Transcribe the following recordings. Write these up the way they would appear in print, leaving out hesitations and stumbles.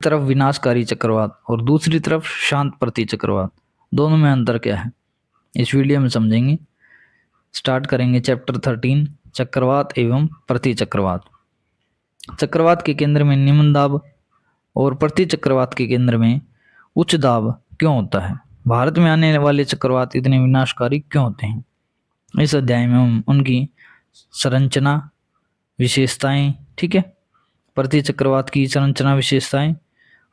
तरफ विनाशकारी चक्रवात और दूसरी तरफ शांत प्रति चक्रवात, दोनों में अंतर क्या है इस वीडियो में समझेंगे। स्टार्ट करेंगे चैप्टर 13 चक्रवात एवं प्रति चक्रवात। चक्रवात के केंद्र में निम्न दाब और प्रति चक्रवात के केंद्र में उच्च दाब क्यों होता है? भारत में आने वाले चक्रवात इतने विनाशकारी क्यों होते हैं? इस अध्याय में हम उनकी संरचना विशेषताएं, ठीक है, प्रति चक्रवात की संरचना विशेषताएं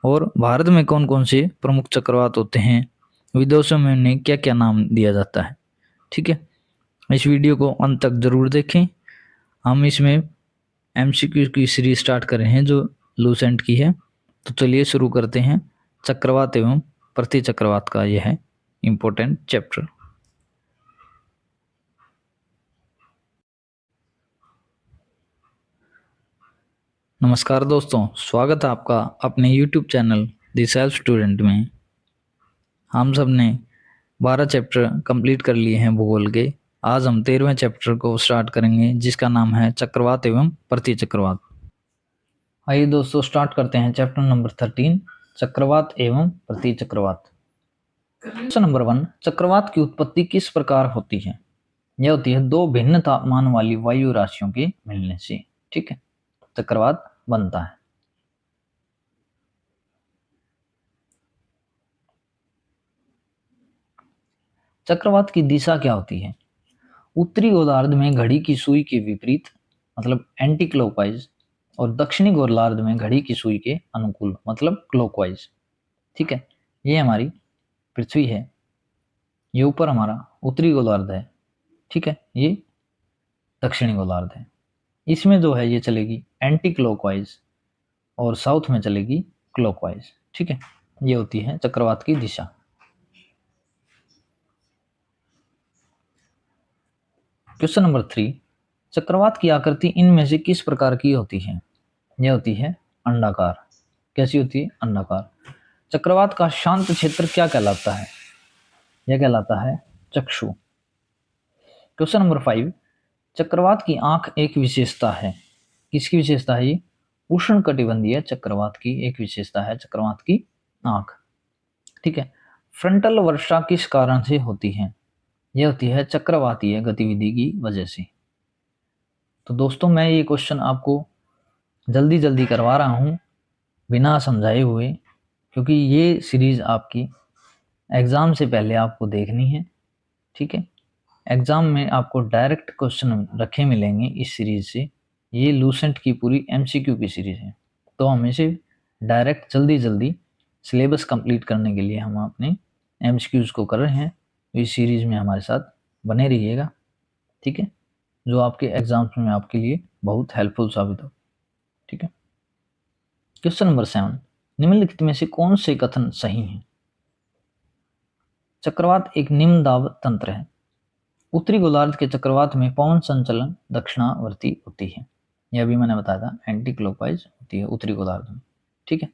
और भारत में कौन कौन से प्रमुख चक्रवात होते हैं, विदेशों में उन्हें क्या क्या नाम दिया जाता है, ठीक है। इस वीडियो को अंत तक जरूर देखें। हम इसमें एमसीक्यू की सीरीज स्टार्ट कर रहे हैं जो लूसेंट की है। तो चलिए शुरू करते हैं चक्रवात एवं प्रति चक्रवात का यह है इम्पोर्टेंट चैप्टर। नमस्कार दोस्तों, स्वागत है आपका अपने YouTube channel the self student में। हम सब ने 12 चैप्टर कंप्लीट कर लिए हैं भूगोल के। आज हम 13वें चैप्टर को स्टार्ट करेंगे जिसका नाम है चक्रवात एवं प्रति चक्रवात। आइए दोस्तों स्टार्ट करते हैं चैप्टर नंबर 13 चक्रवात एवं प्रति चक्रवात। क्वेश्चन नंबर 1, चक्रवात की उत्पत्ति किस प्रकार होती है? यह होती है दो भिन्न तापमान वाली वायु राशियों के मिलने से, ठीक है, चक्रवात बनता है। चक्रवात की दिशा क्या होती है? उत्तरी गोलार्ध में घड़ी की सुई के विपरीत मतलब एंटी क्लॉकवाइज और दक्षिणी गोलार्ध में घड़ी की सुई के अनुकूल मतलब क्लॉकवाइज, ठीक है। ये हमारी पृथ्वी है, ये ऊपर हमारा उत्तरी गोलार्ध है, ठीक है, ये दक्षिणी गोलार्ध है। इसमें जो है ये चलेगी एंटी क्लॉकवाइज और साउथ में चलेगी क्लॉकवाइज, ठीक है। ये होती है चक्रवात की दिशा। क्वेश्चन नंबर 3, चक्रवात की आकृति इनमें से किस प्रकार की होती है? यह होती है अंडाकार। कैसी होती है? अंडाकार। चक्रवात का शांत क्षेत्र क्या कहलाता है? यह कहलाता है चक्षु। क्वेश्चन नंबर 5, चक्रवात की आंख एक विशेषता है। किसकी विशेषता है ये? उष्णकटिबंधीय चक्रवात की एक विशेषता है चक्रवात की आंख, ठीक है। फ्रंटल वर्षा किस कारण से होती है? यह होती है चक्रवातीय गतिविधि की वजह से। तो दोस्तों मैं ये क्वेश्चन आपको जल्दी जल्दी करवा रहा हूँ बिना समझाए हुए, क्योंकि ये सीरीज आपकी एग्ज़ाम से पहले आपको देखनी है, ठीक है। एग्ज़ाम में आपको डायरेक्ट क्वेश्चन रखे मिलेंगे इस सीरीज से। ये लूसेंट की पूरी एमसीक्यू की सीरीज है, तो हम इसे डायरेक्ट जल्दी जल्दी सिलेबस कंप्लीट करने के लिए हम अपने एमसीक्यूज़ को कर रहे हैं। इस सीरीज में हमारे साथ बने रहिएगा, ठीक है, जो आपके एग्जाम्स में आपके लिए बहुत हेल्पफुल साबित हो, ठीक है। क्वेश्चन नंबर 7, निम्नलिखित में से कौन से कथन सही हैं? चक्रवात एक निम्न दाब तंत्र है। उत्तरी गोलार्ध के चक्रवात में पवन संचलन दक्षिणावर्ती होती है। यह भी मैंने बताया था, एंटी क्लॉकवाइज होती है उत्तरी गोलार्ध में, ठीक है।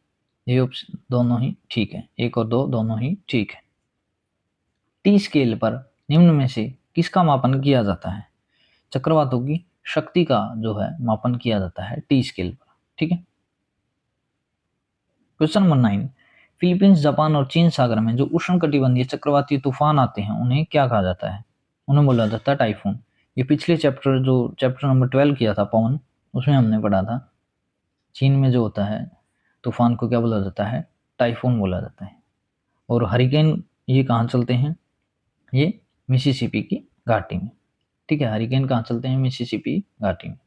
ये ऑप्शन दोनों ही ठीक है, 1 और 2 दोनों ही ठीक है। टी स्केल पर निम्न में से किसका मापन किया जाता है? चक्रवातों की शक्ति का जो है मापन किया जाता है टी स्केल पर, ठीक है। क्वेश्चन नंबर 9, फिलीपींस, जापान और चीन सागर में जो उष्णकटिबंधीय चक्रवाती तूफान आते हैं उन्हें क्या कहा जाता है? उन्हें बोला जाता है टाइफून। ये पिछले चैप्टर जो चैप्टर नंबर 12 किया था पवन, उसमें हमने पढ़ा था चीन में जो होता है तूफान को क्या बोला जाता है? टाइफून बोला जाता है। और हरिकेन ये कहाँ चलते हैं? ये मिसिसिपी की घाटी में, ठीक है। हरिकेन कहाँ चलते हैं? मिसिसिपी घाटी में।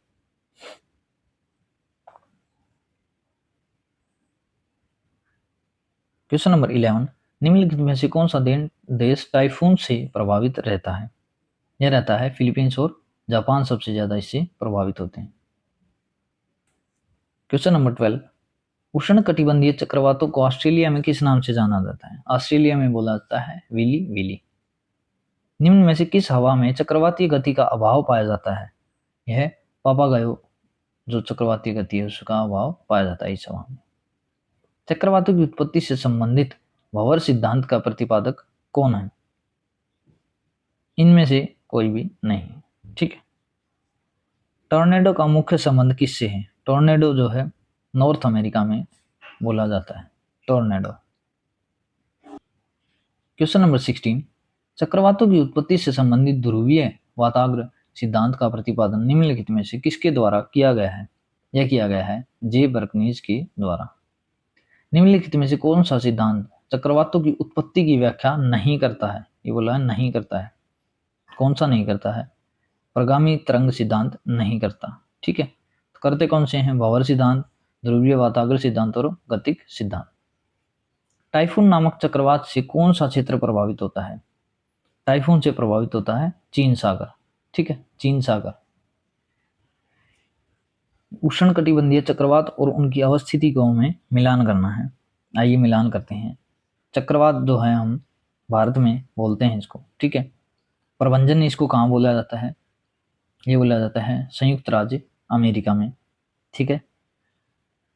क्वेश्चन नंबर 11, निम्नलिखित में से कौन सा देश टाइफून से प्रभावित रहता है? यह रहता है फिलीपींस और जापान सबसे ज्यादा इससे प्रभावित होते हैं। क्वेश्चन नंबर 12, उष्णकटिबंधीय चक्रवातों को ऑस्ट्रेलिया में किस नाम से जाना जाता है? ऑस्ट्रेलिया में बोला जाता है विली विली। निम्न में से किस हवा में चक्रवातीय गति का अभाव पाया जाता है? यह पापागायो जो चक्रवातीय गति है उसका अभाव पाया जाता है इस हवा में। चक्रवातों की उत्पत्ति से संबंधित भंवर सिद्धांत का प्रतिपादक कौन है? इनमें से कोई भी नहीं, ठीक है। टॉर्नेडो का मुख्य संबंध किससे है? टॉर्नेडो जो है नॉर्थ अमेरिका में बोला जाता है? टोर्नेडो। क्वेश्चन नंबर 16, चक्रवातों की उत्पत्ति से संबंधित ध्रुवीय वाताग्र सिद्धांत का प्रतिपादन निम्नलिखित में से किसके द्वारा किया गया है? यह किया गया है जे बर्कनीज के द्वारा। निम्नलिखित में से कौन सा सिद्धांत चक्रवातों की उत्पत्ति की व्याख्या नहीं करता है? ये बोला है नहीं करता है। कौन सा नहीं करता है? प्रगामी तरंग सिद्धांत नहीं करता। ठीक है, तो करते कौन से हैं? भंवर सिद्धांत, ध्रुवीय वाताग्र सिद्धांत और गतिक सिद्धांत। टाइफून नामक चक्रवात से कौन सा क्षेत्र प्रभावित होता है? टाइफून से प्रभावित होता है चीन सागर। ठीक है, चीन सागर। उष्णकटिबंधीय चक्रवात और उनकी अवस्थिति को हमें मिलान करना है। आइए मिलान करते हैं। चक्रवात जो है हम भारत में बोलते हैं इसको। ठीक है, प्रभंजन इसको कहाँ बोला जाता है? ये बोला जाता है संयुक्त राज्य अमेरिका में। ठीक है,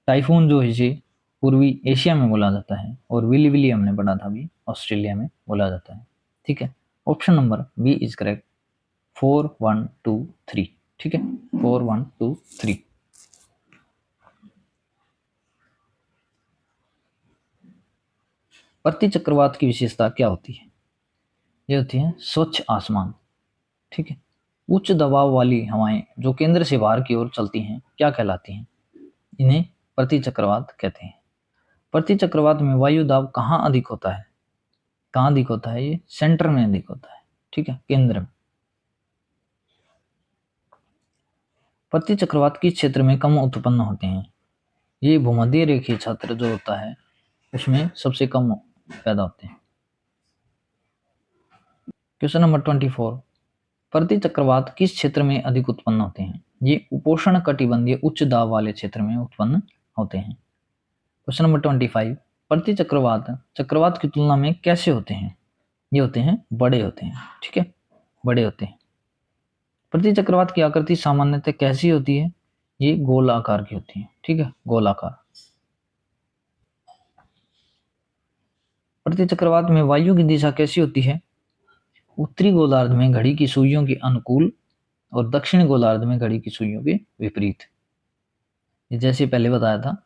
टाइफून जो इसे पूर्वी एशिया में बोला जाता है, और विली विली हमने पढ़ा था अभी, ऑस्ट्रेलिया में बोला जाता है। ठीक है, option number B is correct. 4 1 2 3। ठीक है, 4 1 2 3। प्रति चक्रवात की विशेषता क्या होती है? ये होती है स्वच्छ आसमान। ठीक है, उच्च दबाव वाली हवाएं जो केंद्र से बाहर की ओर चलती हैं क्या कहलाती हैं? इन्हें प्रति चक्रवात कहते हैं। प्रति चक्रवात में वायु दाब कहाँ अधिक होता है? कहाँ अधिक होता है? ये सेंटर में अधिक होता है। ठीक है, केंद्र में। प्रति चक्रवात किस क्षेत्र में कम उत्पन्न होते हैं? ये भूमध्य रेखीय क्षेत्र जो होता है उसमें सबसे कम पैदा होते हैं। क्वेश्चन नंबर 24, प्रति चक्रवात किस क्षेत्र में अधिक उत्पन्न होते हैं? ये उपोष्ण कटिबंधीय उच्च दाब वाले क्षेत्र में उत्पन्न होते हैं। क्वेश्चन नंबर 25, प्रति चक्रवात चक्रवात की तुलना में कैसे होते हैं? ये होते हैं बड़े होते हैं। ठीक है, बड़े होते हैं। प्रति चक्रवात की आकृति सामान्यतः कैसी होती है? ये गोल आकार की होती है। ठीक है, गोल आकार। प्रति चक्रवात में वायु की दिशा कैसी होती है? उत्तरी गोलार्ध में घड़ी की सुइयों के अनुकूल और दक्षिणी गोलार्ध में घड़ी की सुइयों के विपरीत। जैसे पहले बताया था,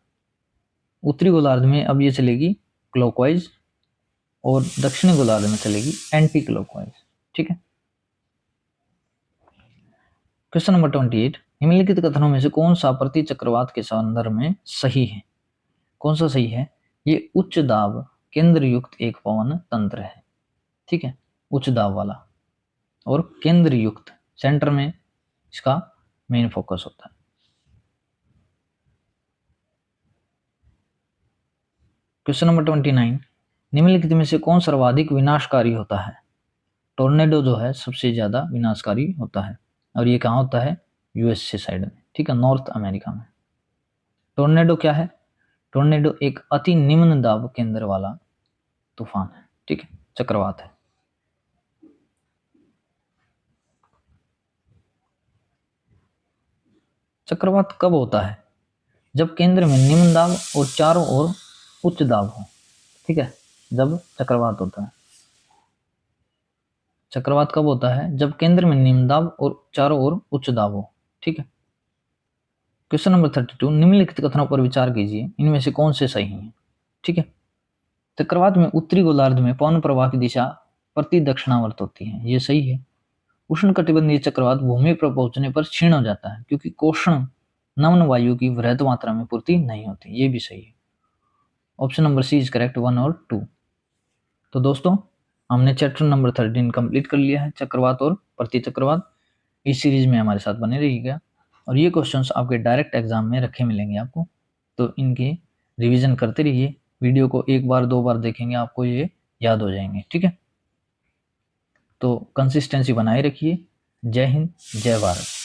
उत्तरी गोलार्ध में अब ये चलेगी क्लॉकवाइज और दक्षिणी गोलार्ध में चलेगी एंटी क्लॉकवाइज। ठीक है, क्वेश्चन नंबर 28, निम्नलिखित कथनों में से कौन सा प्रति चक्रवात के संदर्भ में सही है? कौन सा सही है? ये उच्च दाब केंद्र युक्त एक पवन तंत्र है। ठीक है, उच्च दाब वाला और केंद्र युक्त, सेंटर में इसका मेन फोकस होता है। क्वेश्चन नंबर 29, निम्नलिखित में से कौन सर्वाधिक विनाशकारी होता है? टोर्नेडो जो है सबसे ज्यादा विनाशकारी होता है, और ये कहाँ होता है? यूएसए साइड में। ठीक है, नॉर्थ अमेरिका में। टोर्नेडो क्या है? टोर्नेडो एक अति निम्न दाब केंद्र वाला तूफान है। ठीक है, चक्रवात है। चक्रवात कब होता है? जब केंद्र में निम्न दाब और चारों ओर उच्च दाब हो। ठीक है, जब चक्रवात होता है। चक्रवात कब होता है? जब केंद्र में निम्न दाब और चारों ओर उच्च दाब हो। ठीक है, क्वेश्चन नंबर 32, निम्नलिखित कथनों पर विचार कीजिए, इनमें से कौन से सही हैं? ठीक है, चक्रवात में उत्तरी गोलार्ध में पवन प्रवाह की दिशा प्रति दक्षिणावर्त होती है। ये सही है। उष्णकटिबंधीय चक्रवात भूमि पर पहुंचने पर क्षीण हो जाता है क्योंकि कोष्ण नमन वायु की वृहद मात्रा में पूर्ति नहीं होती। ये भी सही है। Option number C is correct, 1 और 2। तो दोस्तों, हमने चैप्टर नंबर 13 कंप्लीट कर लिया है, चक्रवात और प्रति चक्रवात। इस सीरीज में हमारे साथ बने रहिएगा, और ये क्वेश्चंस आपके डायरेक्ट एग्जाम में रखे मिलेंगे आपको, तो इनके रिवीजन करते रहिए। वीडियो को एक बार दो बार देखेंगे आपको ये याद हो जाएंगे। ठीक है, तो कंसिस्टेंसी बनाए रखिए। जय हिंद, जय भारत।